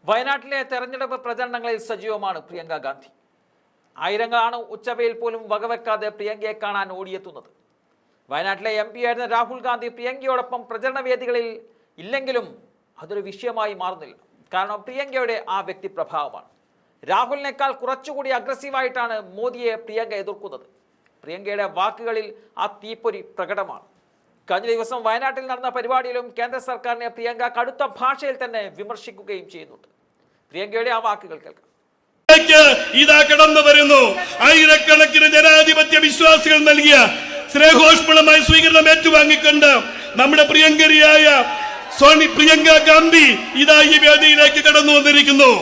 വയനാട്ടിലെ തെരഞ്ഞെടുപ്പ് പ്രചരണങ്ങളിൽ സജീവമാണ് പ്രിയങ്ക ഗാന്ധി. ആയിരങ്ങളാണ് ഉച്ചവെയിൽ പോലും വകവെക്കാതെ പ്രിയങ്കയെ കാണാൻ ഓടിയെത്തുന്നത്. വയനാട്ടിലെ MP ആയിരുന്ന രാഹുൽ ഗാന്ധി പ്രിയങ്കയോടൊപ്പം പ്രചരണ വേദികളിൽ ഇല്ലെങ്കിലും അതൊരു വിഷയമായി മാറുന്നില്ല. കാരണം പ്രിയങ്കയുടെ ആ വ്യക്തിപ്രഭാവമാണ്. രാഹുലിനേക്കാൾ കുറച്ചുകൂടി അഗ്രസീവായിട്ടാണ് മോദിയെ പ്രിയങ്ക എതിർക്കുന്നത്. പ്രിയങ്കയുടെ വാക്കുകളിൽ ആ തീപ്പൊരി പ്രകടമാണ്. കഴിഞ്ഞ ദിവസം വയനാട്ടിൽ നടന്ന പരിപാടിയിലും കേന്ദ്ര സർക്കാരിനെ പ്രിയങ്ക കടുത്ത ഭാഷയിൽ തന്നെ വിമർശിക്കുകയും ചെയ്യുന്നുണ്ട്. പ്രിയങ്കയുടെ ആ വാക്കുകൾ കേൾക്കാം. ഇതാ കടന്നു വരുന്നു. ആയിരക്കണക്കിന് ജനാധിപത്യ വിശ്വാസികൾ നൽകിയ സ്നേഹോഷ്മളമായ സ്വീകരണം ഏറ്റുവാങ്ങിക്കൊണ്ട് നമ്മുടെ പ്രിയങ്കരിയായ പ്രിയങ്ക ഗാന്ധി ഇതാ ഈ വേദിയിലേക്ക് കടന്നു വന്നിരിക്കുന്നു.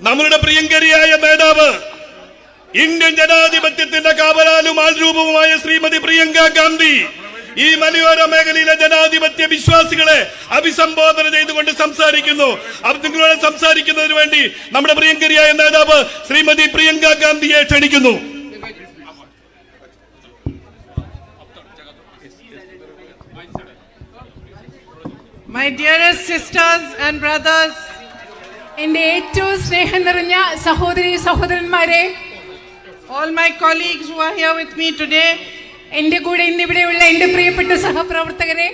നമ്മളുടെ പ്രിയങ്കരിയായ നേതാവ്, ഇന്ത്യൻ ജനാധിപത്യത്തിന്റെ കാവലാലും ആൾരൂപവുമായ ശ്രീമതി പ്രിയങ്ക ഗാന്ധി ഈ മലയോര മേഖലയിലെ ജനാധിപത്യ വിശ്വാസികളെ അഭിസംബോധന ചെയ്തുകൊണ്ട് സംസാരിക്കുന്നു. നിങ്ങളോട് സംസാരിക്കുന്നതിന് വേണ്ടി നമ്മുടെ പ്രിയങ്കരിയായ നേതാവ് ശ്രീമതി പ്രിയങ്ക ഗാന്ധിയെ ക്ഷണിക്കുന്നു. My dearest sisters and brothers, എൻ്റെ ഏറ്റവും സ്നേഹം നിറഞ്ഞ സഹോദരി സഹോദരന്മാരെ, all my colleagues who are here with me today, എൻ്റെ കൂടെ ഇന്നിവിടെയുള്ള എൻ്റെ പ്രിയപ്പെട്ട സഹപ്രവർത്തകരെ,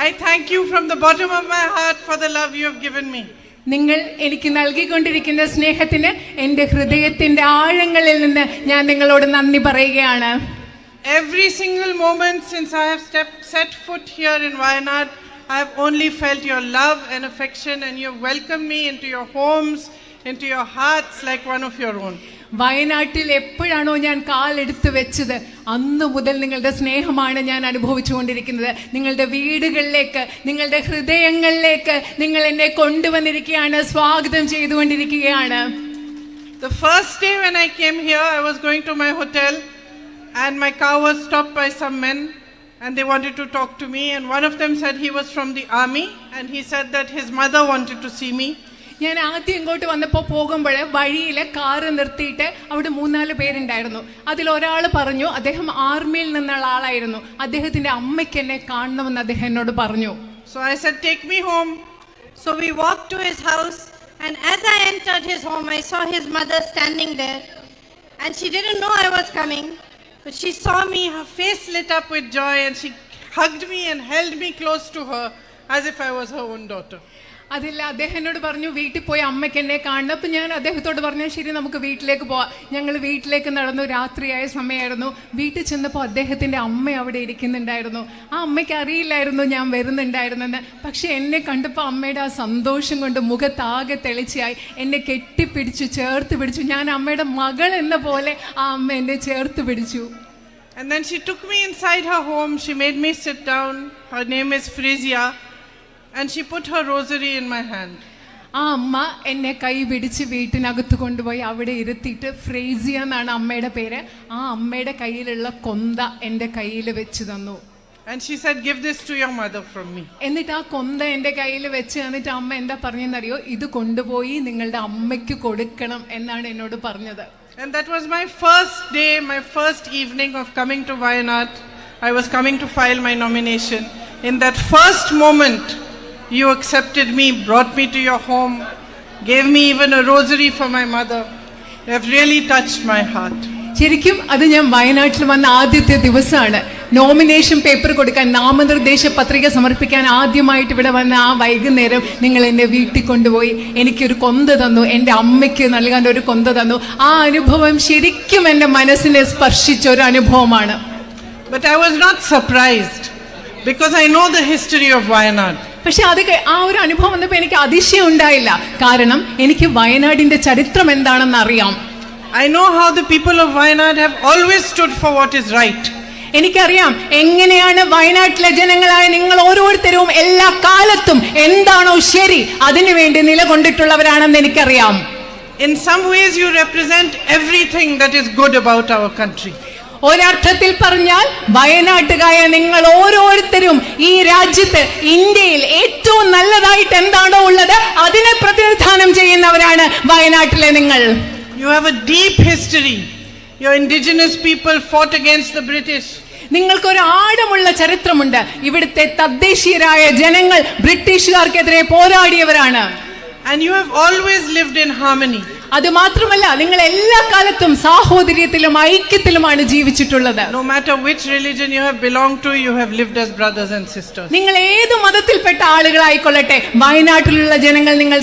I thank you from the bottom of my heart for the love you have given me. നിങ്ങൾ എനിക്ക് നൽകിക്കൊണ്ടിരിക്കുന്ന സ്നേഹത്തിന് എൻ്റെ ഹൃദയത്തിൻ്റെ ആഴങ്ങളിൽ നിന്ന് ഞാൻ നിങ്ങളോട് നന്ദി പറയുകയാണ്. Every single moment since I have set foot here in Wayanad, I have only felt your love and affection, and you have welcomed me into your homes, into your hearts like one of your own. വയനാട്ടിൽ എപ്പോഴാണോ ഞാൻ കാലെടുത്ത് വെച്ചത് അന്ന് മുതൽ നിങ്ങളുടെ സ്നേഹമാണ് ഞാൻ അനുഭവിച്ചുകൊണ്ടിരിക്കുന്നത്. നിങ്ങളുടെ വീടുകളിലേക്ക്, നിങ്ങളുടെ ഹൃദയങ്ങളിലേക്ക് നിങ്ങൾ എന്നെ കൊണ്ടുവന്നിരിക്കുകയാണ്, സ്വാഗതം ചെയ്തുകൊണ്ടിരിക്കുകയാണ്. The first day when I came here, I was going to my hotel and my car was stopped by some men and they wanted to talk to me, and one of them said he was from the army and he said that his mother wanted to see me. ഞാൻ ആദ്യം ഇങ്ങോട്ട് വന്നപ്പോൾ പോകുമ്പോൾ വഴിയിലെ car നിർത്തിയിട്ട് അവിടെ 3-4 പേരുണ്ടായിരുന്നു. അതിലൊരാൾ പറഞ്ഞു അദ്ദേഹം ആർമിയിൽ നിന്നുള്ള ആളായിരുന്നു, അദ്ദേഹത്തിന്റെ അമ്മയ്ക്ക് എന്നെ കാണണമെന്ന് അദ്ദേഹം എന്നോട് പറഞ്ഞു. So I said, take me home. So we walked to his house, and as I entered his home, I saw his mother standing there, and she didn't know I was coming, but she saw me, her face lit up with joy, and she hugged me and held me close to her as if I was her own daughter. അതില്ല, അദ്ദേഹം എന്നോട് പറഞ്ഞു വീട്ടിൽ പോയി അമ്മയ്ക്ക് എന്നെ കാണണം. അപ്പം ഞാൻ അദ്ദേഹത്തോട് പറഞ്ഞു ശരി നമുക്ക് വീട്ടിലേക്ക് പോവാം. ഞങ്ങൾ വീട്ടിലേക്ക് നടന്നു. രാത്രിയായ സമയമായിരുന്നു. വീട്ടിൽ ചെന്നപ്പോൾ അദ്ദേഹത്തിൻ്റെ അമ്മ അവിടെ ഇരിക്കുന്നുണ്ടായിരുന്നു. ആ അമ്മയ്ക്ക് അറിയില്ലായിരുന്നു ഞാൻ വരുന്നുണ്ടായിരുന്നെന്ന്. പക്ഷെ എന്നെ കണ്ടപ്പോൾ അമ്മയുടെ ആ സന്തോഷം കൊണ്ട് മുഖത്താകെ തെളിച്ചായി. എന്നെ കെട്ടിപ്പിടിച്ചു, ചേർത്ത് പിടിച്ചു. ഞാൻ അമ്മയുടെ മകൾ എന്ന പോലെ ആ അമ്മ എന്നെ ചേർത്ത് പിടിച്ചു. And then she took me inside her home. She made me sit down. Her name is Frisia. And she put her rosary in my hand. ആ അമ്മ എന്നെ കൈ പിടിച്ച് വീട്ടിനകത്ത് കൊണ്ടുപോയി അവിടെ ഇരുത്തിയിട്ട്, ഫ്രേസിയ എന്നാണ് അമ്മയുടെ പേര്, ആ അമ്മയുടെ കയ്യിലുള്ള കൊന്ത എൻ്റെ കയ്യിൽ വെച്ച് തന്നു. And she said, give this to your mother from me. എന്നിട്ട് ആ കൊന്ത എൻ്റെ കയ്യിൽ വെച്ച് തന്നിട്ട് അമ്മ എന്താ പറഞ്ഞെന്നറിയോ, ഇത് കൊണ്ടുപോയി നിങ്ങളുടെ അമ്മയ്ക്ക് കൊടുക്കണം എന്നാണ് എന്നോട് പറഞ്ഞത്. And that was my first day, my first evening of coming to Wayanad. I was coming to file my nomination. In that first moment, you accepted me, brought me to your home, gave me even a rosary for my mother. You have really touched my heart. ശരിക്കും അത് ഞാൻ വയനാട്ടിൽ വന്ന ആദ്യത്തെ ദിവസമാണ്. Nomination paper കൊടുക്കാൻ, നാമനിർദ്ദേശ പത്രിക സമർപ്പിക്കാൻ ആദ്യമായിട്ട് ഇവിടെ വന്ന ആ വൈകുന്നേരം നിങ്ങൾ എന്നെ വീട്ടിൽ കൊണ്ടുപോയി എനിക്കൊരു കൊന്ത തന്നു, എൻ്റെ അമ്മയ്ക്ക് നൽകാൻ ഒരു കൊന്ത തന്നു. ആ അനുഭവം ശരിക്കും എൻ്റെ മനസ്സിനെ സ്പർശിച്ച ഒരു അനുഭവമാണ്. But I was not surprised because I know the history of Wayanad. പക്ഷെ അത് ആ ഒരു അനുഭവം വന്നപ്പോൾ എനിക്ക് അതിശയം ഉണ്ടായില്ല. കാരണം എനിക്ക് വയനാടിന്റെ ചരിത്രം എന്താണെന്ന് അറിയാം. I know how the people of Wayanad have always stood for what is right. എനിക്കറിയാം എങ്ങനെയാണ് വയനാട്ടിലെ ജനങ്ങളായ നിങ്ങൾ ഓരോരുത്തരും എല്ലാ കാലത്തും എന്താണോ ശരി അതിനുവേണ്ടി നിലകൊണ്ടിട്ടുള്ളവരാണെന്ന് എനിക്കറിയാം. In some ways, you represent everything that is good about our country. ഒരർത്ഥത്തിൽ പറഞ്ഞാൽ വയനാട്ടുകായ നിങ്ങൾ ഓരോരുത്തരും ഈ രാജ്യത്ത് ഇന്ത്യയിൽ ഏറ്റവും നല്ലതായിട്ട് എന്താണോ ഉള്ളത് അതിനെ പ്രതിനിധാനം ചെയ്യുന്നവരാണ് വയനാട്ടിലെ നിങ്ങൾ. You have a deep history. Your indigenous people fought against the British. നിങ്ങൾക്കൊരു ആഴമുള്ള ചരിത്രമുണ്ട്. ഇവിടുത്തെ തദ്ദേശീയരായ ജനങ്ങൾ ബ്രിട്ടീഷുകാർക്കെതിരെ പോരാടിയവരാണ്. And you have always lived in harmony. അത് മാത്രമല്ല നിങ്ങൾ എല്ലാ കാലത്തും സാഹോദര്യത്തിലും ഐക്യത്തിലുമാണ് ജീവിച്ചിട്ടുള്ളത്. No matter which religion you have belonged to, you have lived as brothers and sisters. നിങ്ങൾ ഏത് മതത്തിൽപ്പെട്ട ആളുകളായിക്കൊള്ളട്ടെ, വയനാട്ടിലുള്ള ജനങ്ങൾ നിങ്ങൾ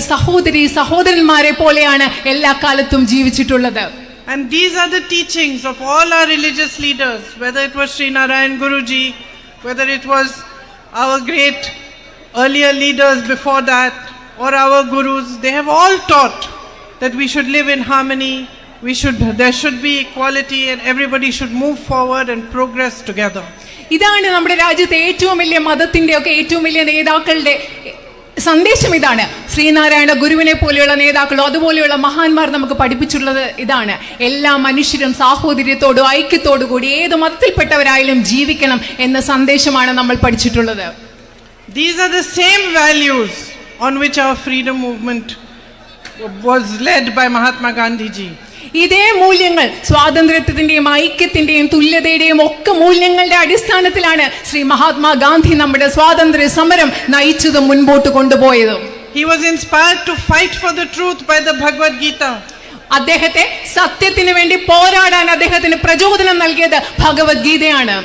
സഹോദരന്മാരെ പോലെയാണ് എല്ലാ കാലത്തും ജീവിച്ചിട്ടുള്ളത്. And these are the teachings of all our religious leaders, whether it was Sri Narayan Guruji, whether it was our great earlier leaders before that, or our gurus. They have all taught that we should live in harmony, there should be equality, and everybody should move forward and progress together. ഇതാണ് നമ്മുടെ രാജ്യത്തെ ഏറ്റവും വലിയ മതത്തിന്റെ ഒക്കെ ഏറ്റവും വലിയ നേതാക്കളുടെ സന്ദേശം. ഇതാണ് ശ്രീനാരായണ ഗുരുവിനെ പോലെയുള്ള നേതാക്കളോ അതുപോലെയുള്ള മഹാന്മാർ നമുക്ക് പഠിപ്പിച്ചിട്ടുള്ളത്. ഇതാണ് എല്ലാ മനുഷ്യരും സാഹോദര്യത്തോടും ഐക്യത്തോടു കൂടി ഏത് മതത്തിൽപ്പെട്ടവരായാലും ജീവിക്കണം എന്ന സന്ദേശമാണ് നമ്മൾ പഠിച്ചിട്ടുള്ളത്. These are the same values on which our freedom movement was led by Mahatma Gandhi ji. ഇതേ മൂല്യങ്ങൾ സ്വാതന്ത്ര്യത്തിന്റെയും ഐക്യത്തിന്റെയും തുല്യതയുടെയും ഒക്കെ മൂല്യങ്ങളുടെ അടിസ്ഥാനത്തിലാണ് ശ്രീ മഹാത്മാഗാന്ധി നമ്മുടെ സ്വാതന്ത്ര്യ സമരം നയിച്ചതും മുൻപോട്ട് കൊണ്ടുപോയതും. He was inspired to fight for the truth by the Bhagavad Gita. അദ്ദേഹത്തെ സത്യത്തിന് വേണ്ടി പോരാടാൻ അദ്ദേഹത്തിന് പ്രചോദനം നൽകിയത് ഭഗവത്ഗീതയാണ്.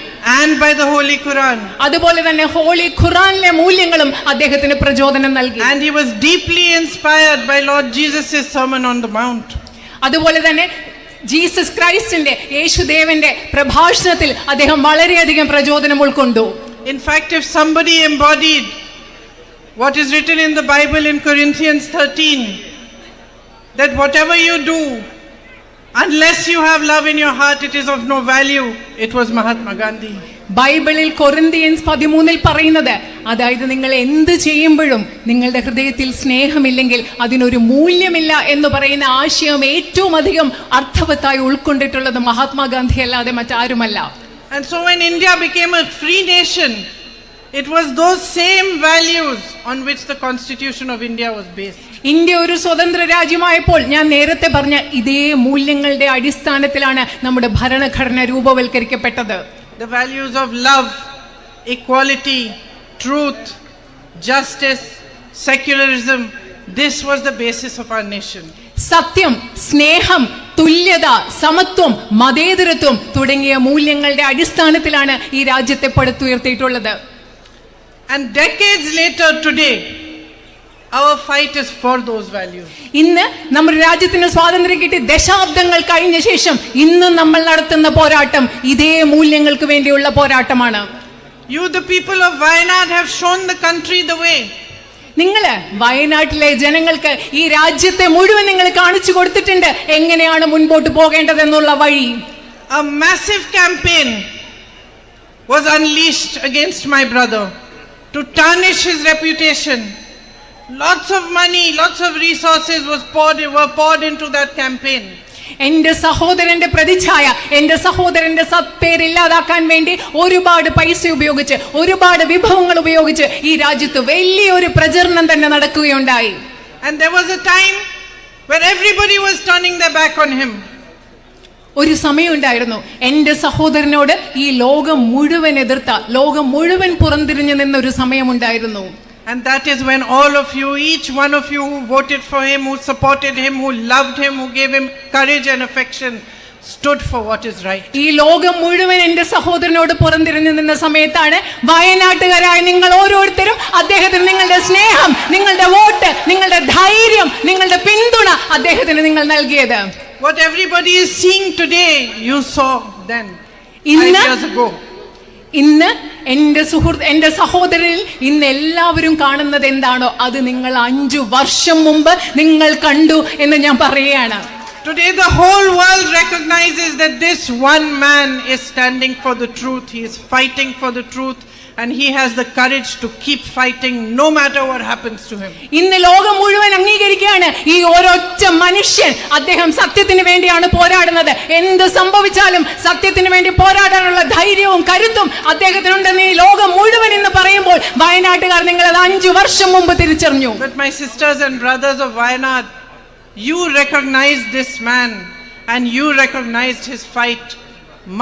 And by the Holy Quran. അതുപോലെ തന്നെ ഹോളി ഖുറാനിലെ മൂല്യങ്ങളും അദ്ദേഹത്തിന് പ്രചോദനം നൽകി. And he was deeply inspired by Lord Jesus' Sermon on the Mount. അതുപോലെ തന്നെ ജീസസ് ക്രൈസ്റ്റിന്റെ യേശുദേവന്റെ പ്രഭാഷണത്തിൽ അദ്ദേഹം വളരെയധികം പ്രചോദനം ഉൾക്കൊണ്ടു. In fact, if somebody embodied what is written in the Bible in Corinthians 13, that whatever you do, unless you have love in your heart, it is of no value, it was Mahatma Gandhi. ബൈബിളിൽ Corinthians 13 പറയുന്നത്, അതായത് നിങ്ങൾ എന്ത് ചെയ്യുമ്പോഴും നിങ്ങളുടെ ഹൃദയത്തിൽ സ്നേഹമില്ലെങ്കിൽ അതിനൊരു മൂല്യമില്ല എന്ന് പറയുന്ന ആശയം ഏറ്റവും അധികം അർത്ഥവത്തായി ഉൾക്കൊണ്ടിട്ടുള്ളത് മഹാത്മാഗാന്ധി അല്ലാതെ മറ്റാരുമല്ല. And so when India became a free nation, it was those same values on which the Constitution of India was based. India ഒരു സ്വതന്ത്ര രാജ്യമായപ്പോൾ ഞാൻ നേരത്തെ പറഞ്ഞ ഇതേ മൂല്യങ്ങളുടെ അടിസ്ഥാനത്തിലാണ് നമ്മുടെ ഭരണഘടന രൂപവൽക്കരിക്കപ്പെട്ടത്. The values of love, equality, truth, justice, secularism, this was the basis of our nation. സത്യം, സ്നേഹം, തുല്യത, സമത്വം, മതേതരത്വം തുടങ്ങിയ മൂല്യങ്ങളുടെ അടിസ്ഥാനത്തിലാണ് ഈ രാജ്യത്തെ പടുത്തുയർത്തിയിട്ടുള്ളത്. And decades later today, our fight is for those values. ഇന്ന് നമ്മുടെ രാജ്യത്തിന് സ്വാതന്ത്ര്യം കിട്ടി ദശാബ്ദങ്ങൾ കഴിഞ്ഞ ശേഷം ഇന്ന് നമ്മൾ നടത്തുന്ന പോരാട്ടം ഇതേ മൂല്യങ്ങൾക്ക് വേണ്ടിയുള്ള പോരാട്ടമാണ്. You, the people of Wayanad, have shown the country the way. നിങ്ങള് വയനാട്ടിലെ ജനങ്ങൾക്ക് ഈ രാജ്യത്തെ മുഴുവൻ നിങ്ങൾ കാണിച്ചു കൊടുത്തിട്ടുണ്ട് എങ്ങനെയാണ് മുൻപോട്ട് പോകേണ്ടതെന്നുള്ള വഴി. A massive campaign was unleashed against my brother to tarnish his reputation. Lots of money, lots of resources were poured into that campaign. എന്റെ സഹോദരന്റെ പ്രതിച്ഛായ, എന്റെ സഹോദരന്റെ സത്പേര് ഇല്ലാതാക്കാൻ വേണ്ടി ഒരുപാട് പൈസ ഉപയോഗിച്ച് ഒരുപാട് വിഭവങ്ങൾ ഉപയോഗിച്ച് ഈ രാജ്യത്ത് വലിയൊരു പ്രചരണം തന്നെ നടക്കുകയുണ്ടായി. And there was a time where everybody was turning their back on him. ഒരു സമയമുണ്ടായിരുന്നു എന്റെ സഹോദരനോട് ഈ ലോകം മുഴുവൻ എതിർത്ത, ലോകം മുഴുവൻ പുറംതിരിഞ്ഞു നിന്ന ഒരു സമയമുണ്ടായിരുന്നു. And that is when all of you, each one of you who voted for him, who supported him, who loved him, who gave him courage and affection, stood for what is right. ഈ ലോകം മുഴുവൻ എന്റെ സഹോദരനോട് പുറംതിരിഞ്ഞു നിന്ന സമയത്താണ് വയനാട്ടുകാരായ നിങ്ങൾ ഓരോരുത്തരും അദ്ദേഹത്തിന് നിങ്ങളുടെ സ്നേഹം, നിങ്ങളുടെ വോട്ട്, നിങ്ങളുടെ ധൈര്യം, നിങ്ങളുടെ പിന്തുണ അദ്ദേഹത്തിന് നിങ്ങൾ നൽകിയത്. What everybody is seeing today, you saw then, 5 years ago. ഇന്ന് എന്റെ സഹോദരനിൽ ഇന്ന് എല്ലാവരും കാണുന്നത് എന്താണോ അത് നിങ്ങൾ 5 വർഷം മുമ്പ് നിങ്ങൾ കണ്ടു എന്ന് ഞാൻ പറയുകയാണ്. Today the whole world recognizes that this one man is standing for the truth. He is fighting for the truth and he has the courage to keep fighting no matter what happens to him. ഇന്ന് ലോകം മുഴുവൻ അംഗീകരിക്കുകയാണ് ഈ ഒരൊറ്റ മനുഷ്യൻ അദ്ദേഹം സത്യത്തിന് വേണ്ടിയാണ് പോരാടുന്നത്. എന്ത് സംഭവിച്ചാലും സത്യത്തിന് വേണ്ടി പോരാടാനുള്ള ധൈര്യവും കരുത്തും അദ്ദേഹത്തിനുണ്ടെന്ന് ഈ ലോകം മുഴുവൻ ഇന്ന് പറയുമ്പോൾ വയനാട്ടുകാർ നിങ്ങൾ അത് 5 വർഷം മുമ്പ് തിരിച്ചറിഞ്ഞു. But my sisters and brothers of Wayanad, you recognized this man and you recognized his fight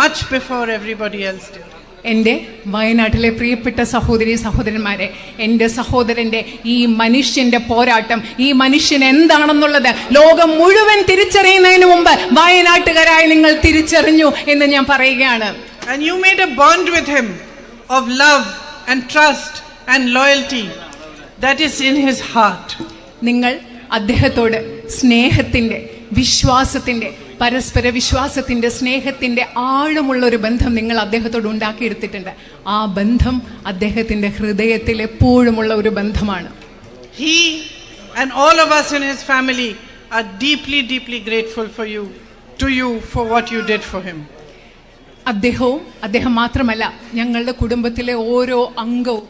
much before everybody else did. എൻ്റെ വയനാട്ടിലെ പ്രിയപ്പെട്ട സഹോദരി സഹോദരന്മാരെ, എൻ്റെ സഹോദരൻ്റെ ഈ മനുഷ്യൻ്റെ പോരാട്ടം, ഈ മനുഷ്യൻ എന്താണെന്നുള്ളത് ലോകം മുഴുവൻ തിരിച്ചറിയുന്നതിന് മുമ്പ് വയനാട്ടുകാരായി നിങ്ങൾ തിരിച്ചറിഞ്ഞു എന്ന് ഞാൻ പറയുകയാണ്. And you made a bond with him of love and trust and loyalty that is in his heart. നിങ്ങൾ അദ്ദേഹത്തോട് സ്നേഹത്തിൻ്റെ, വിശ്വാസത്തിൻ്റെ, പരസ്പര വിശ്വാസത്തിൻ്റെ, സ്നേഹത്തിൻ്റെ ആഴമുള്ള ഒരു ബന്ധം നിങ്ങൾ അദ്ദേഹത്തോട് ഉണ്ടാക്കിയെടുത്തിട്ടുണ്ട്. ആ ബന്ധം അദ്ദേഹത്തിൻ്റെ ഹൃദയത്തിൽ എപ്പോഴുമുള്ള ഒരു ബന്ധമാണ്. He and all of us in his family are deeply, deeply grateful to you for what you did for him. അദ്ദേഹം മാത്രമല്ല, ഞങ്ങളുടെ കുടുംബത്തിലെ ഓരോ അംഗവും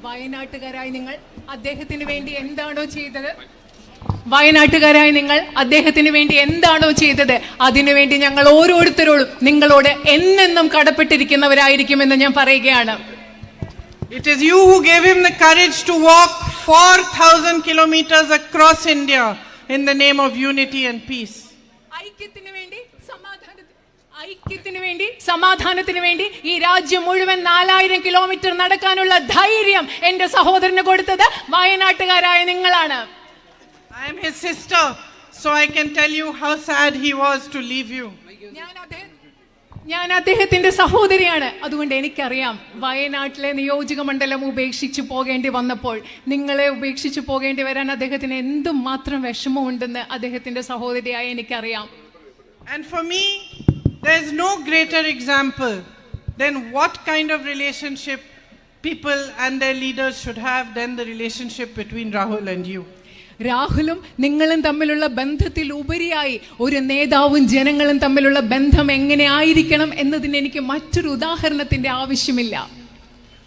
വയനാട്ടുകാരായി നിങ്ങൾ അദ്ദേഹത്തിന് വേണ്ടി എന്താണോ ചെയ്തത്, വയനാട്ടുകാരായി നിങ്ങൾ അദ്ദേഹത്തിന് വേണ്ടി എന്താണോ ചെയ്തത്, അതിനുവേണ്ടി ഞങ്ങൾ ഓരോരുത്തരോടും നിങ്ങളോട് എന്നെന്നും കടപ്പെട്ടിരിക്കുന്നവരായിരിക്കുമെന്ന് ഞാൻ പറയുകയാണ്. It is you who gave him the courage to walk 4,000 kilometers across India in the name of unity and peace. ഐക്യത്തിന് വേണ്ടി, സമാധാനത്തിന് വേണ്ടി ഈ രാജ്യം മുഴുവൻ 4000 കിലോമീറ്റർ നടക്കാനുള്ള ധൈര്യം എൻ്റെ സഹോദരന് കൊടുത്തത് വയനാട്ടുകാരായ നിങ്ങളാണ്. I am his sister, so I can tell you how sad he was to leave you. ഞാൻ അദ്ദേഹത്തിന്റെ സഹോദരിയാണ്. അതുകൊണ്ട് എനിക്കറിയാം വയനാട്ടിലെ നിയോജക മണ്ഡലം ഉപേക്ഷിച്ചു പോകേണ്ടി വന്നപ്പോൾ, നിങ്ങളെ ഉപേക്ഷിച്ചു പോകേണ്ടി വരാൻ അദ്ദേഹത്തിന് എന്തുമാത്രം വിഷമമുണ്ടെന്ന് അദ്ദേഹത്തിന്റെ സഹോദരിയായ എനിക്കറിയാം. And for me, there is no greater example than what kind of relationship people and their leaders should have than the relationship between Rahul and you. രാഹുലും നിങ്ങളും തമ്മിലുള്ള ബന്ധത്തിൽ ഉപരിയായി ഒരു നേതാവും ജനങ്ങളും തമ്മിലുള്ള ബന്ധം എങ്ങനെ ആയിരിക്കണം എന്നതിന് എനിക്ക് മറ്റൊരു ഉദാഹരണത്തിന്റെ ആവശ്യമില്ല.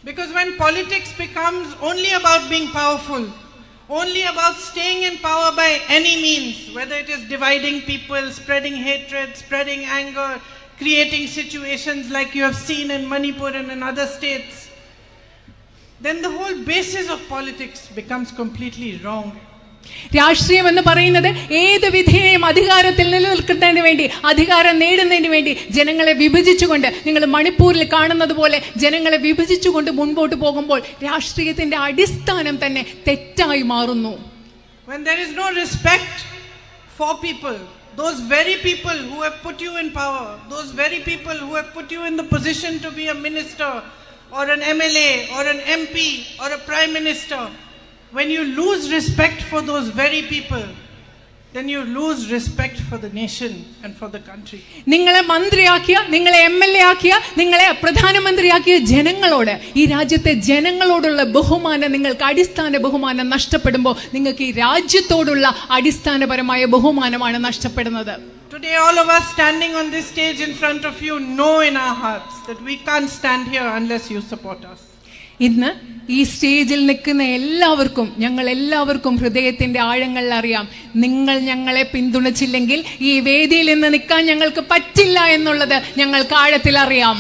Because when politics becomes only about being powerful, only about staying in power by any means, whether it is dividing people, spreading hatred, spreading anger, creating situations like you have seen in Manipur and in other states, then the whole basis of politics becomes completely wrong. രാഷ്ട്രീയം എന്ന് പറയുന്നത് ഏത് വിധേയം അധികാരത്തിൽ നിലനിൽക്കുന്നതിന് വേണ്ടി, അധികാരം നേടുന്നതിന് വേണ്ടി ജനങ്ങളെ വിഭജിച്ചുകൊണ്ട്, നിങ്ങൾ മണിപ്പൂരിൽ കാണുന്നത് പോലെ ജനങ്ങളെ വിഭജിച്ചുകൊണ്ട് മുൻപോട്ട് പോകുമ്പോൾ രാഷ്ട്രീയത്തിന്റെ അടിസ്ഥാനം തന്നെ തെറ്റായി മാറുന്നു. When there is no respect for people, those very people who have put you in power, those very people who have put you in the position to be a minister or an MLA or an MP or a prime minister, when you lose respect for those very people, then you lose respect for the nation and for the country. നിങ്ങളെ മന്ത്രിയാക്കിയ, നിങ്ങളെ MLA ആക്കിയ, നിങ്ങളെ പ്രധാനമന്ത്രിയാക്കിയ ജനങ്ങളോട്, ഈ രാജ്യത്തെ ജനങ്ങളോടുള്ള ബഹുമാനം, നിങ്ങൾക്ക് അടിസ്ഥാന ബഹുമാനം നഷ്ടപ്പെടുമ്പോൾ നിങ്ങൾക്ക് ഈ രാജ്യത്തോടുള്ള അടിസ്ഥാനപരമായ ബഹുമാനമാണ് നഷ്ടപ്പെടുന്നത്. Today all of us standing on this stage in front of you know in our hearts that we can't stand here unless you support us. ഇന്ന് ഈ സ്റ്റേജിൽ നിൽക്കുന്ന ഞങ്ങൾ എല്ലാവർക്കും ഹൃദയത്തിന്റെ ആഴങ്ങളിൽ അറിയാം, നിങ്ങൾ ഞങ്ങളെ പിന്തുണച്ചില്ലെങ്കിൽ ഈ വേദിയിൽ നിന്ന് നിൽക്കാൻ ഞങ്ങൾക്ക് പറ്റില്ല എന്നുള്ളത് ഞങ്ങൾക്ക് ആഴത്തിൽ അറിയാം.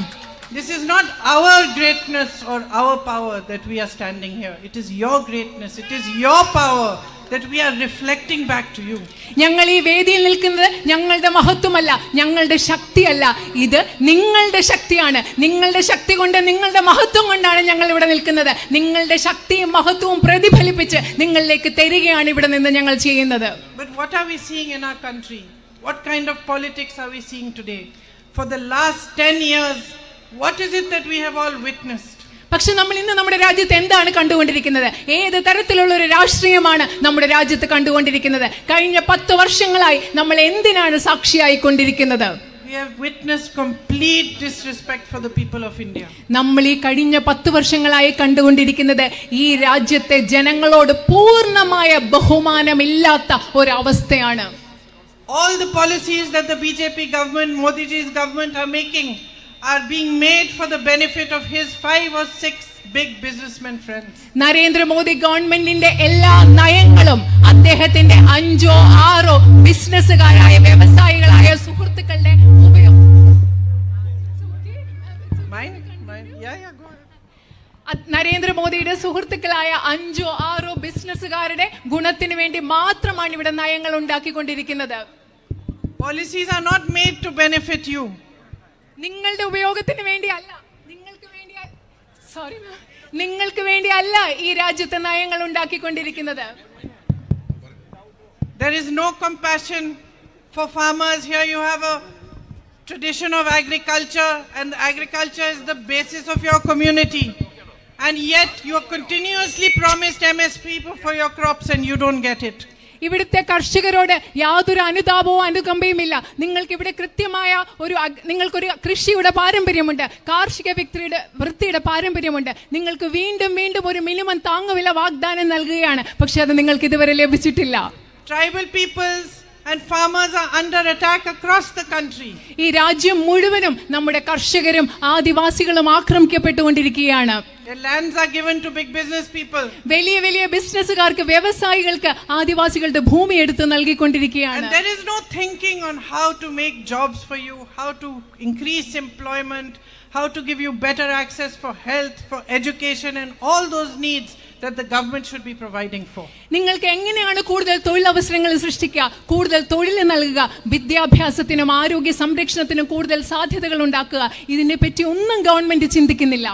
This is not our greatness or our power that we are standing here. It is your greatness, it is your power that we are reflecting back to you. ഞങ്ങൾ ഈ വേദിയിൽ നിൽക്കുന്നത് ഞങ്ങളുടെ മഹത്വമല്ല, ഞങ്ങളുടെ ശക്തിയല്ല, ഇത് നിങ്ങളുടെ ശക്തിയാണ്. നിങ്ങളുടെ ശക്തി കൊണ്ട്, നിങ്ങളുടെ മഹത്വം കൊണ്ടാണ് ഞങ്ങൾ ഇവിടെ നിൽക്കുന്നത്. നിങ്ങളുടെ ശക്തിയും മഹത്വവും പ്രതിഫലിപ്പിച്ച് നിങ്ങളിലേക്ക് തരികയാണ് ഇവിടെ നിന്ന് ഞങ്ങൾ ചെയ്യുന്നത്. But what are we seeing in our country? What kind of politics are we seeing today? For the last 10 years, what is it that we have all witnessed? പക്ഷെ നമ്മൾ ഇന്ന് നമ്മുടെ രാജ്യത്ത് എന്താണ് കണ്ടുകൊണ്ടിരിക്കുന്നത്? ഏത് തരത്തിലുള്ള ഒരു രാഷ്ട്രീയമാണ് നമ്മുടെ രാജ്യത്ത് കണ്ടുകൊണ്ടിരിക്കുന്നത്? കഴിഞ്ഞ 10 വർഷങ്ങളായി നമ്മൾ എന്തിനാണ് സാക്ഷിയായിക്കൊണ്ടിരിക്കുന്നത്? We have witnessed complete disrespect for the people of India. നമ്മൾ ഈ കഴിഞ്ഞ 10 വർഷങ്ങളായി കണ്ടുകൊണ്ടിരിക്കുന്നത് ഈ രാജ്യത്തെ ജനങ്ങളോട് പൂർണ്ണമായ ബഹുമാനമില്ലാത്ത ഒരവസ്ഥയാണ്. all the policies that the BJP government, Modi ji's government are making are being made for the benefit of his 5 or 6 big businessmen friends. Narendra Modi ഗവൺമെന്റിന്റെ എല്ലാ നയങ്ങളും അദ്ദേഹത്തിന്റെ 5 6 ബിസിനസ്സുകാരായ വ്യവസായികളായ സുഹൃത്തുക്കളുടെ Mine? Yeah, go ahead. നരേന്ദ്രമോദിയുടെ സുഹൃത്തുക്കളായ 5 6 ബിസിനസ്സുകാരുടെ ഗുണത്തിന് വേണ്ടി മാത്രമാണ് ഇവിടെ നയങ്ങൾ ഉണ്ടാക്കിക്കൊണ്ടിരിക്കുന്നത്. Policies are not made to benefit you. നിങ്ങളുടെ ഉപയോഗത്തിന് വേണ്ടിയല്ല, നിങ്ങൾക്ക് വേണ്ടിയല്ല ഈ രാജ്യത്തെ നയങ്ങൾ ഉണ്ടാക്കിക്കൊണ്ടിരിക്കുന്നത്. There is no compassion for farmers. Here you have a tradition of agriculture, and agriculture is the basis of your community. And yet you are continuously promised MSP for your crops and you don't get it. ഇവിടുത്തെ കർഷകരോട് യാതൊരു അനുതാപവും അനുകമ്പയുമില്ല. നിങ്ങൾക്ക് ഇവിടെ കൃത്യമായ നിങ്ങൾക്കൊരു കൃഷിയുടെ പാരമ്പര്യമുണ്ട്, കാർഷിക വൃത്തിയുടെ പാരമ്പര്യമുണ്ട്. നിങ്ങൾക്ക് വീണ്ടും വീണ്ടും ഒരു മിനിമം താങ്ങുവില വാഗ്ദാനം നൽകുകയാണ്, പക്ഷെ അത് നിങ്ങൾക്ക് ഇതുവരെ ലഭിച്ചിട്ടില്ല. Tribal peoples and farmers are under attack across the country. ഈ രാജ്യം മുഴുവനും നമ്മുടെ കർഷകരും ആദിവാസികളും ആക്രമിക്കപ്പെട്ടുകൊണ്ടിരിക്കുകയാണ്. Their lands are given to big business people. വലിയ വലിയ ബിസിനസ്സുകാർക്ക്, വ്യവസായികൾക്ക് ആദിവാസികളുടെ ഭൂമി എടുത്ത് നൽകിക്കൊണ്ടിരിക്കുകയാണ്. And there is no thinking on how to make jobs for you, how to increase employment, how to give you better access for health, for education and all those needs that the government should be providing for. നിങ്ങൾക്ക് എങ്ങനെയാണ് കൂടുതൽ തൊഴിലവസരങ്ങൾ സൃഷ്ടിക്കുക, കൂടുതൽ തൊഴിൽ നൽകുക, വിദ്യാഭ്യാസത്തിനും ആരോഗ്യ സംരക്ഷണത്തിനും കൂടുതൽ സാധ്യതകൾ ഉണ്ടാക്കുക, ഇതിനെപ്പറ്റി ഒന്നും ഗവൺമെന്റ് ചിന്തിക്കുന്നില്ല.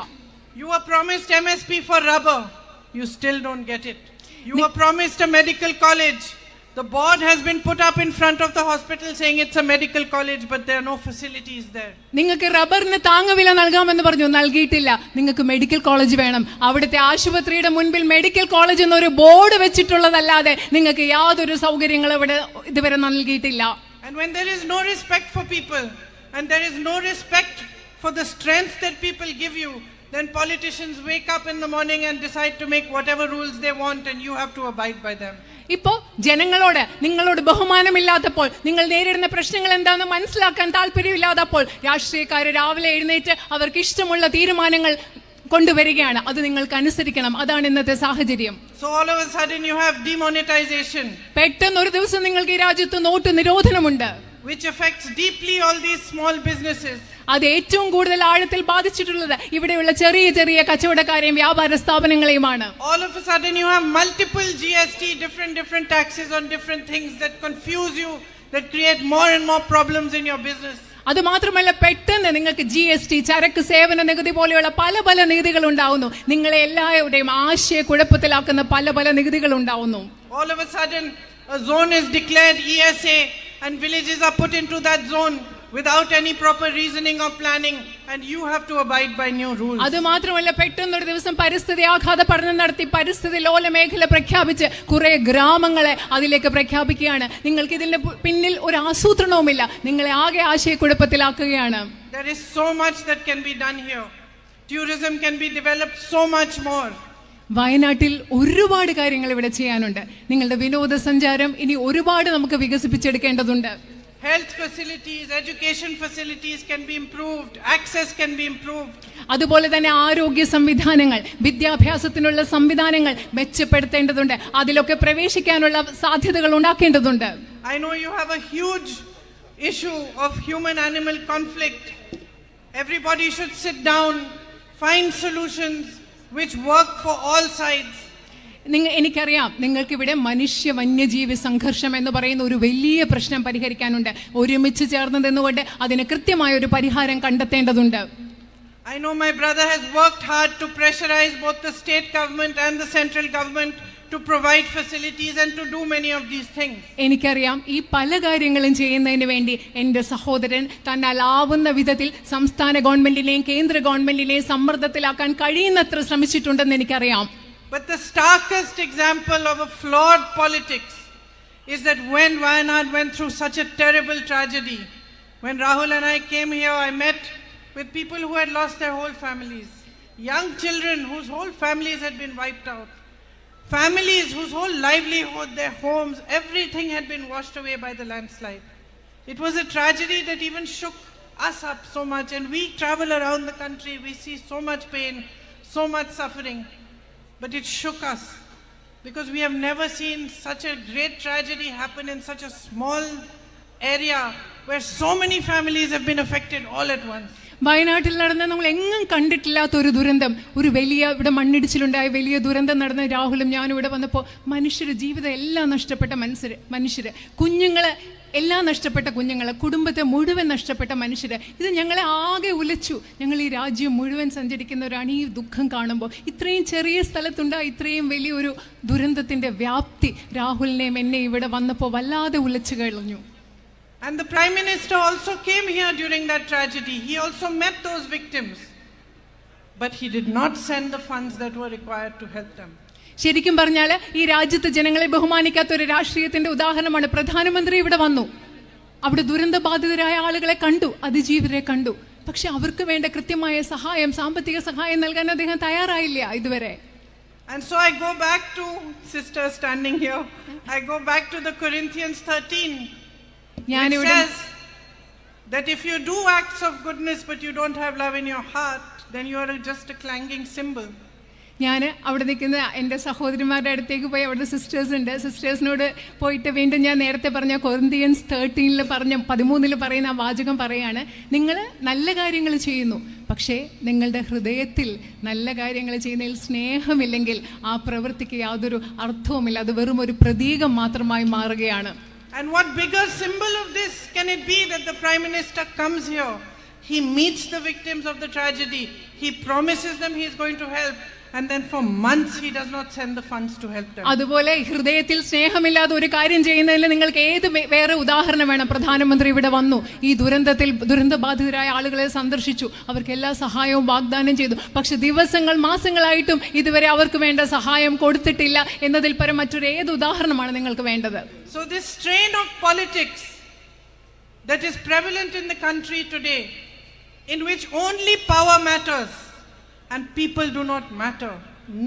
You were promised MSP for rubber, you still don't get it. You were promised a medical college. The board has been put up in front of the hospital saying it's a medical college, but there are no facilities there. നിങ്ങൾക്ക് റബ്ബറിന് താങ്ങുവില നൽകാമെന്ന് പറഞ്ഞു, നൽകിയിട്ടില്ല. നിങ്ങൾക്ക് medical college വേണം. അവിടുത്തെ ആശുപത്രിയുടെ മുൻപിൽ മെഡിക്കൽ കോളേജ് എന്നൊരു ബോർഡ് വെച്ചിട്ടുള്ളതല്ലാതെ നിങ്ങൾക്ക് യാതൊരു സൗകര്യങ്ങളും ഇവിടെ ഇതുവരെ നൽകിയിട്ടില്ല. And when there is no respect for people and there is no respect for the strength that people give you, then politicians wake up in the morning and decide to make whatever rules they want and you have to abide by them. ഇപ്പോ നിങ്ങളോട് ബഹുമാനമില്ലാത്തപ്പോൾ, നിങ്ങൾ നേരിടുന്ന പ്രശ്നങ്ങൾ എന്താണെന്ന് മനസ്സിലാക്കാൻ താല്പര്യമില്ലാത്തപ്പോൾ രാഷ്ട്രീയക്കാര് രാവിലെ എഴുന്നേറ്റ് അവർക്ക് ഇഷ്ടമുള്ള തീരുമാനങ്ങൾ കൊണ്ടുവരികയാണ്. അത് നിങ്ങൾക്ക് അനുസരിക്കണം. അതാണ് ഇന്നത്തെ സാഹചര്യം. So all of a sudden you have demonetization. പെട്ടെന്ന് ഒരു ദിവസം നിങ്ങൾക്ക് ഈ രാജ്യത്ത് not നിരോധനമുണ്ട്, which affects deeply all these small businesses. അത് ഏറ്റവും കൂടുതൽ ആഴത്തിൽ ബാധിച്ചിട്ടുള്ളത് ഇവിടെയുള്ള ചെറിയ ചെറിയ കച്ചവടക്കാരെയും വ്യാപാര സ്ഥാപനങ്ങളെയുമാണ്. All of a sudden you have multiple GST, different taxes on different things that confuse you, that create more and more problems in your business. അത് മാത്രമല്ല, പെട്ടെന്ന് നിങ്ങൾക്ക് GST, ചരക്ക് സേവന നികുതി പോലെയുള്ള പല പല നികുതികൾ ഉണ്ടാവുന്നു. നിങ്ങളെ എല്ലാവരുടെയും ആശയക്കുഴപ്പത്തിലാക്കുന്ന പല പല നികുതികൾ ഉണ്ടാവുന്നു. All of a sudden a zone is declared ESA and villages are put into that zone without any proper reasoning or planning, and you have to abide by new rules. അത് മാത്രമല്ല, പെട്ടെന്നൊരു ദിവസം പരിസ്ഥിതി ആഘാത പഠനം നടത്തി പരിസ്ഥിതി ലോല മേഖല പ്രഖ്യാപിച്ച് കുറെ ഗ്രാമങ്ങളെ അതിലേക്ക് പ്രഖ്യാപിക്കുകയാണ്. നിങ്ങൾക്ക് ഇതിന്റെ പിന്നിൽ ഒരു ആസൂത്രണവുമില്ല, നിങ്ങളെ ആകെ ആശയക്കുഴപ്പത്തിലാക്കുകയാണ്. There is so much that can be done here. Tourism can be developed so much more. വയനാട്ടിൽ ഒരുപാട് കാര്യങ്ങൾ ഇവിടെ ചെയ്യാനുണ്ട്. നിങ്ങളുടെ വിനോദസഞ്ചാരം ഇനി ഒരുപാട് നമുക്ക് വികസിപ്പിച്ചെടുക്കേണ്ടതുണ്ട്. Health facilities, education facilities can be improved, access can be improved. അതുപോലെ തന്നെ ആരോഗ്യ സംവിധാനങ്ങൾ, വിദ്യാഭ്യാസത്തിനുള്ള സംവിധാനങ്ങൾ മെച്ചപ്പെടുത്തേണ്ടതുണ്ട്. അതിലൊക്കെ പ്രവേശിക്കാനുള്ള സാധ്യതകൾ ഉണ്ടാക്കേണ്ടതുണ്ട്. I know you have a huge issue of human-animal conflict. Everybody should sit down, find solutions which work for all sides. എനിക്കറിയാം, നിങ്ങൾക്കിവിടെ മനുഷ്യ വന്യജീവി സംഘർഷം എന്ന് പറയുന്ന ഒരു വലിയ പ്രശ്നം പരിഹരിക്കാനുണ്ട്. ഒരുമിച്ച് ചേർന്ന് നിന്നുകൊണ്ട് അതിന് കൃത്യമായ ഒരു പരിഹാരം കണ്ടെത്തേണ്ടതുണ്ട്. I know my brother has worked hard to pressurize both the state government and the central government to provide facilities and to do many of these things. എനിക്കറിയാം, ഈ പല കാര്യങ്ങളും ചെയ്യുന്നതിന് വേണ്ടി എൻ്റെ സഹോദരൻ തന്നാലാവുന്ന വിധത്തിൽ സംസ്ഥാന ഗവൺമെന്റിനെയും കേന്ദ്ര ഗവൺമെന്റിനെയും സമ്മർദ്ദത്തിലാക്കാൻ കഴിയുന്നത്ര ശ്രമിച്ചിട്ടുണ്ടെന്ന് എനിക്കറിയാം. But the starkest example of a flawed politics is that when Wayanad went through such a terrible tragedy, when Rahul and I came here, I met with people who had lost their whole families, young children whose whole families had been wiped out, Families whose whole livelihood, their homes, everything had been washed away by the landslide. It was a tragedy that even shook us up so much, and we travel around the country, we see so much pain, so much suffering, but it shook us because we have never seen such a great tragedy happen in such a small area where so many families have been affected all at once. വയനാട്ടിൽ നടന്ന നമ്മൾ എങ്ങും കണ്ടിട്ടില്ലാത്ത ഒരു ദുരന്തം, ഒരു വലിയ ഇവിടെ മണ്ണിടിച്ചിലുണ്ടായ വലിയ ദുരന്തം നടന്ന രാഹുലും ഞാനും ഇവിടെ വന്നപ്പോൾ മനുഷ്യർ ജീവിതം എല്ലാം നഷ്ടപ്പെട്ട മനുഷ്യർ, കുഞ്ഞുങ്ങളെ എല്ലാം നഷ്ടപ്പെട്ട കുഞ്ഞുങ്ങൾ, കുടുംബത്തെ മുഴുവൻ നഷ്ടപ്പെട്ട മനുഷ്യർ, ഇത് ഞങ്ങളെ ആകെ ഉലച്ചു. ഞങ്ങൾ ഈ രാജ്യം മുഴുവൻ സഞ്ചരിക്കുന്നവരാണ്. ഈ ദുഃഖം കാണുമ്പോൾ ഇത്രയും ചെറിയ സ്ഥലത്തുണ്ടായ ഇത്രയും വലിയൊരു ദുരന്തത്തിൻ്റെ വ്യാപ്തി രാഹുലിനെയും എന്നെ ഇവിടെ വന്നപ്പോൾ വല്ലാതെ ഉലച്ചു കളഞ്ഞു. And the Prime Minister also came here during that tragedy. He also met those victims. But he did not send the funds that were required to help them. ശരിക്കും പറഞ്ഞാൽ ഈ രാജ്യത്ത് ജനങ്ങളെ ബഹുമാനിക്കാത്ത ഒരു രാഷ്ട്രീയത്തിന്റെ ഉദാഹരണമാണ് പ്രധാനമന്ത്രി ഇവിടെ വന്നു. അവിടെ ദുരന്തബാധിതരായ ആളുകളെ കണ്ടു, അതിജീവിതരെ കണ്ടു. പക്ഷെ അവർക്ക് വേണ്ട കൃത്യമായ സഹായം, സാമ്പത്തിക സഹായം നൽകാൻ അദ്ദേഹം തയ്യാറായില്ല ഇതുവരെ. And so I go back to sister standing here. I go back to the Corinthians 13. It says that if you do acts of goodness but you don't have love in your heart, then you are just a clanging cymbal. ഞാൻ അവിടെ നിൽക്കുന്ന എൻ്റെ സഹോദരിമാരുടെ അടുത്തേക്ക് പോയി, അവിടെ sisters ഉണ്ട്, സിസ്റ്റേഴ്സിനോട് പോയിട്ട് വീണ്ടും ഞാൻ നേരത്തെ പറഞ്ഞ കൊറിന്ത്യൻസ് 13 പറഞ്ഞ 13 പറയുന്ന ആ വാചകം പറയാണ്, നിങ്ങൾ നല്ല കാര്യങ്ങൾ ചെയ്യുന്നു, പക്ഷേ നിങ്ങളുടെ ഹൃദയത്തിൽ നല്ല കാര്യങ്ങൾ ചെയ്യുന്നതിൽ സ്നേഹമില്ലെങ്കിൽ ആ പ്രവൃത്തിക്ക് യാതൊരു അർത്ഥവുമില്ല, അത് വെറും ഒരു പ്രതീകം മാത്രമായി മാറുകയാണ്. And what bigger symbol of this can it be that the Prime Minister comes here, he meets the victims of the tragedy, he promises them he is going to help, and then for months he does not send the funds to help them. അതുപോലെ ഹൃദയത്തിൽ സ്നേഹമില്ലാതെ ഒരു കാര്യം ചെയ്യുന്നതിൽ നിങ്ങൾക്ക് ഏത് വേറെ ഉദാഹരണം വേണം? പ്രധാനമന്ത്രി ഇവിടെ വന്നു, ഈ ദുരന്തബാധിതരായ ആളുകളെ സന്ദർശിച്ചു, അവർക്ക് എല്ലാ സഹായവും വാഗ്ദാനം ചെയ്തു, പക്ഷെ ദിവസങ്ങൾ മാസങ്ങളായിട്ടും ഇതുവരെ അവർക്ക് വേണ്ട സഹായം കൊടുത്തിട്ടില്ല എന്നതിൽ പരം മറ്റൊരു ഏത് ഉദാഹരണമാണ് നിങ്ങൾക്ക് വേണ്ടത്? So this strain of politics that is prevalent in the country today, in which only power matters and people do not matter,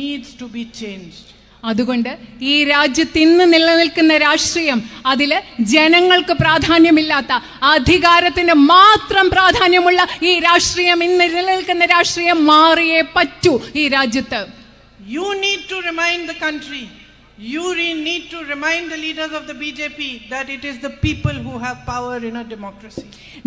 needs to be changed. അതുകൊണ്ട് ഈ രാജ്യത്ത് ഇന്ന് നിലനിൽക്കുന്ന രാഷ്ട്രീയം, അതിൽ ജനങ്ങൾക്ക് പ്രാധാന്യമില്ലാത്ത, അധികാരത്തിന് മാത്രം പ്രാധാന്യമുള്ള ഈ രാഷ്ട്രീയം, ഇന്ന് നിലനിൽക്കുന്ന രാഷ്ട്രീയം മാറിയേ പറ്റൂ ഈ രാജ്യത്ത്. You need to remind the country, you need to remind the leaders of the BJP that it is the people who have power in a democracy.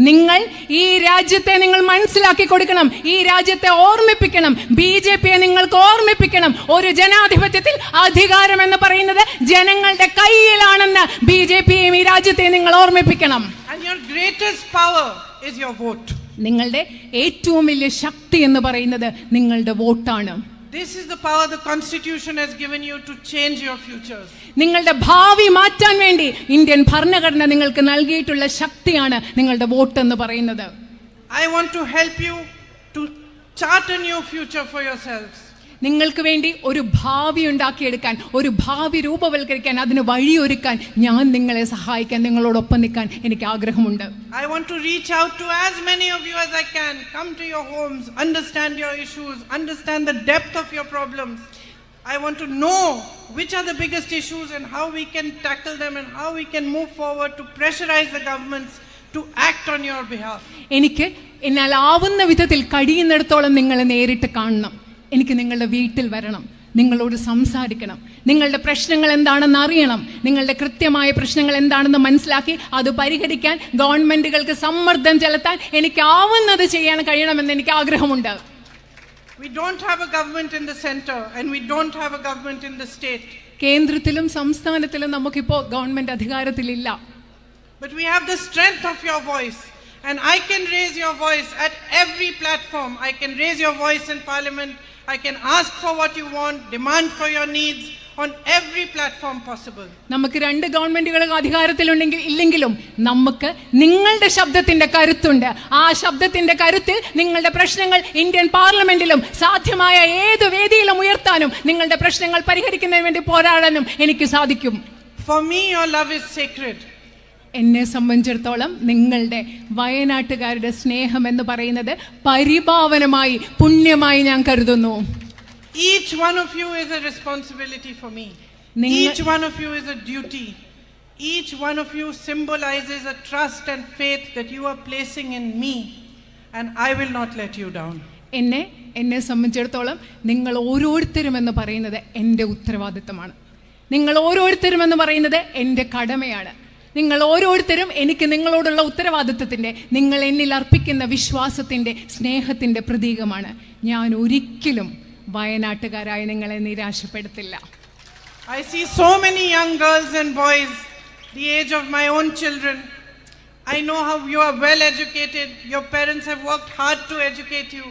നിങ്ങൾ ഈ രാജ്യത്തെ നിങ്ങൾ മനസ്സിലാക്കി കൊടുക്കണം, ഈ രാജ്യത്തെ ഓർമ്മിപ്പിക്കണം, BJPയെ നിങ്ങൾക്ക് ഓർമ്മിപ്പിക്കണം, ഒരു ജനാധിപത്യത്തിൽ അധികാരം എന്ന് പറയുന്നത് ജനങ്ങളുടെ കയ്യിലാണെന്ന് BJPയെയും ഈ രാജ്യത്തെ നിങ്ങൾ ഓർമ്മിപ്പിക്കണം. And your greatest power is your vote. നിങ്ങളുടെ ഏറ്റവും വലിയ ശക്തി എന്ന് പറയുന്നത് നിങ്ങളുടെ വോട്ടാണ്. This is the power the Constitution has given you to change your futures. നിങ്ങളുടെ ഭാവി മാറ്റാൻ വേണ്ടി ഇന്ത്യൻ ഭരണഘടന നിങ്ങൾക്ക് നൽകിയിട്ടുള്ള ശക്തിയാണ് നിങ്ങളുടെ വോട്ട് എന്ന് പറയുന്നത്. I want to help you to chart a new future for yourselves. നിങ്ങൾക്ക് വേണ്ടി ഒരു ഭാവി ഉണ്ടാക്കിയെടുക്കാൻ, ഒരു ഭാവി രൂപവൽക്കരിക്കാൻ, അതിന് വഴിയൊരുക്കാൻ ഞാൻ നിങ്ങളെ സഹായിക്കാൻ, നിങ്ങളോടൊപ്പം നിൽക്കാൻ എനിക്ക് ആഗ്രഹമുണ്ട്. I want to reach out to as many of you as I can. Come to your homes, understand your issues, understand the depth of your problems. I want to know which are the biggest issues and how we can tackle them and how we can move forward to pressurize the governments to act on your behalf. എനിക്ക് എന്നാൽ ആവുന്ന വിധത്തിൽ കഴിയുന്നിടത്തോളം നിങ്ങളെ നേരിട്ട് കാണണം. എനിക്ക് നിങ്ങളുടെ വീട്ടിൽ വരണം, നിങ്ങളോട് സംസാരിക്കണം, നിങ്ങളുടെ പ്രശ്നങ്ങൾ എന്താണെന്ന് അറിയണം, നിങ്ങളുടെ കൃത്യമായ പ്രശ്നങ്ങൾ എന്താണെന്ന് മനസ്സിലാക്കി അത് പരിഹരിക്കാൻ ഗവൺമെന്റുകൾക്ക് സമ്മർദ്ദം ചെലുത്താൻ എനിക്ക് ആവുന്നത് ചെയ്യാൻ കഴിയണമെന്ന് എനിക്ക് ആഗ്രഹമുണ്ട്. We don't have a government in the center and we don't have a government in the state. കേന്ദ്രത്തിലും സംസ്ഥാനത്തിലും നമുക്കിപ്പോൾ government അധികാരത്തിലില്ല. But we have the strength of your voice. And I can raise your voice at every platform. I can raise your voice in parliament. I can ask for what you want, demand for your needs on every platform possible. നമുക്ക് രണ്ട് ഗവൺമെന്റുകൾ അധികാരത്തിലുണ്ടെങ്കിൽ ഇല്ലെങ്കിലും നമുക്ക് നിങ്ങളുടെ ശബ്ദത്തിന്റെ കരുത്തുണ്ട്. ആ ശബ്ദത്തിന്റെ കരുത്തിൽ നിങ്ങളുടെ പ്രശ്നങ്ങൾ ഇന്ത്യൻ പാർലമെന്റിലും സാധ്യമായ ഏത് വേദിയിലും ഉയർത്താനും നിങ്ങളുടെ പ്രശ്നങ്ങൾ പരിഹരിക്കുന്നതിന് വേണ്ടി പോരാടാനും എനിക്ക് സാധിക്കും. For me, your love is sacred. എന്നെ സംബന്ധിച്ചിടത്തോളം നിങ്ങളുടെ വയനാട്ടുകാരുടെ സ്നേഹം എന്ന് പറയുന്നത് പരിപാവനമായി, പുണ്യമായി ഞാൻ കരുതുന്നു. Each one of you is a responsibility for me. Ninga- Each one of you is a duty. Each one of you symbolizes a trust and faith that you are placing in me, and I will not let you down. എന്നെ സംബന്ധിച്ചിടത്തോളം നിങ്ങൾ ഓരോരുത്തരും എന്ന് പറയുന്നത് എൻ്റെ ഉത്തരവാദിത്തമാണ്. നിങ്ങൾ ഓരോരുത്തരും എന്ന് പറയുന്നത് എൻ്റെ കടമയാണ്. നിങ്ങൾ ഓരോരുത്തരും എനിക്ക് നിങ്ങളോടുള്ള ഉത്തരവാദിത്തത്തിൻ്റെ, നിങ്ങൾ എന്നിൽ അർപ്പിക്കുന്ന വിശ്വാസത്തിൻ്റെ, സ്നേഹത്തിൻ്റെ പ്രതീകമാണ്. ഞാൻ ഒരിക്കലും വയനാട്ടുകാരായ നിങ്ങളെ നിരാശപ്പെടുത്തില്ല. I see so many young girls and boys, the age of my own children. I know how you are well educated. Your parents have worked hard to educate you.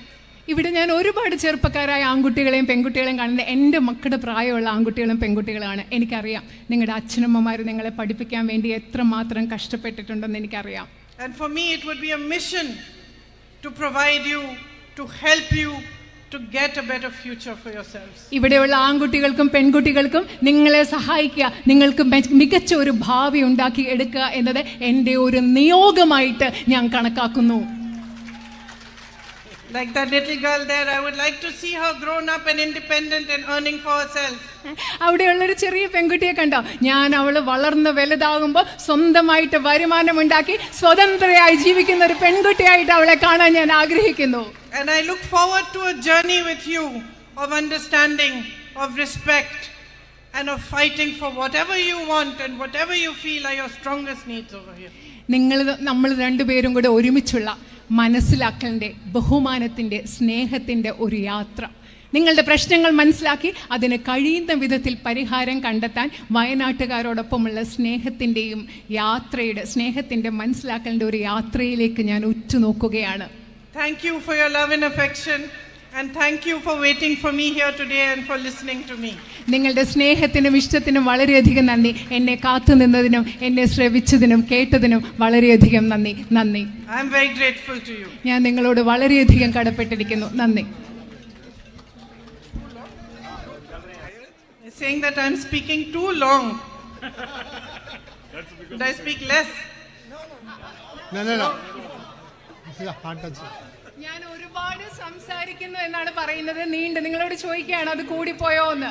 ഇവിടെ ഞാൻ ഒരുപാട് ചെറുപ്പക്കാരായ ആൺകുട്ടികളെയും പെൺകുട്ടികളെയും കാണുന്നത് എൻ്റെ മക്കളുടെ പ്രായമുള്ള ആൺകുട്ടികളും പെൺകുട്ടികളാണ്. എനിക്കറിയാം നിങ്ങളുടെ അച്ഛനമ്മമാർ നിങ്ങളെ പഠിപ്പിക്കാൻ വേണ്ടി എത്രമാത്രം കഷ്ടപ്പെട്ടിട്ടുണ്ടെന്ന് എനിക്കറിയാം. And for me it would be a mission to provide you, to help you to get a better future for yourselves. ഇവിടെയുള്ള ആൺകുട്ടികൾക്കും പെൺകുട്ടികൾക്കും നിങ്ങളെ സഹായിക്കുക, നിങ്ങൾക്ക് മികച്ച ഒരു ഭാവി ഉണ്ടാക്കി എടുക്കുക എന്നത് എൻ്റെ ഒരു നിയോഗമായിട്ട് ഞാൻ കണക്കാക്കുന്നു. Like that little girl there, I would like to see her grown up and independent and earning for herself. അവിടെയുള്ളൊരു ചെറിയ പെൺകുട്ടിയെ കണ്ടോ? ഞാൻ അവൾ വളർന്ന് വലുതാകുമ്പോൾ സ്വന്തമായിട്ട് വരുമാനം ഉണ്ടാക്കി സ്വതന്ത്രയായി ജീവിക്കുന്ന ഒരു പെൺകുട്ടിയായിട്ട് അവളെ കാണാൻ ഞാൻ ആഗ്രഹിക്കുന്നു. And I look forward to a journey with you of understanding, of respect, and of fighting for whatever you want and whatever you feel are your strongest needs over here. നമ്മൾ രണ്ടുപേരും കൂടെ ഒരുമിച്ചുള്ള മനസ്സിലാക്കലിൻ്റെ, ബഹുമാനത്തിൻ്റെ, സ്നേഹത്തിൻ്റെ ഒരു യാത്ര. നിങ്ങളുടെ പ്രശ്നങ്ങൾ മനസ്സിലാക്കി അതിന് കഴിയുന്ന വിധത്തിൽ പരിഹാരം കണ്ടെത്താൻ വയനാട്ടുകാരോടൊപ്പമുള്ള സ്നേഹത്തിൻ്റെയും യാത്രയുടെ, സ്നേഹത്തിൻ്റെ മനസ്സിലാക്കലിൻ്റെ ഒരു യാത്രയിലേക്ക് ഞാൻ ഉറ്റുനോക്കുകയാണ്. Thank you for your love and affection, and thank you for waiting for me here today and for listening to me. നിങ്ങളുടെ സ്നേഹത്തിനും ഇഷ്ടത്തിനും വളരെയധികം നന്ദി. എന്നെ കാത്തു നിന്നതിനും എന്നെ ശ്രവിച്ചതിനും കേട്ടതിനും വളരെയധികം നന്ദി. I am very grateful to you. ഞാൻ നിങ്ങളോട് വളരെയധികം കടപ്പെട്ടിരിക്കുന്നു. നന്ദി. They're saying that I am speaking too long. Should I speak less? No. This is a hard touch. ഞാൻ ഒരുപാട് സംസാരിക്കുന്നു എന്നാണ് പറയുന്നത്. നിങ്ങളോട് ചോദിക്കുകയാണ് അത് കൂടിപ്പോയോ എന്ന്.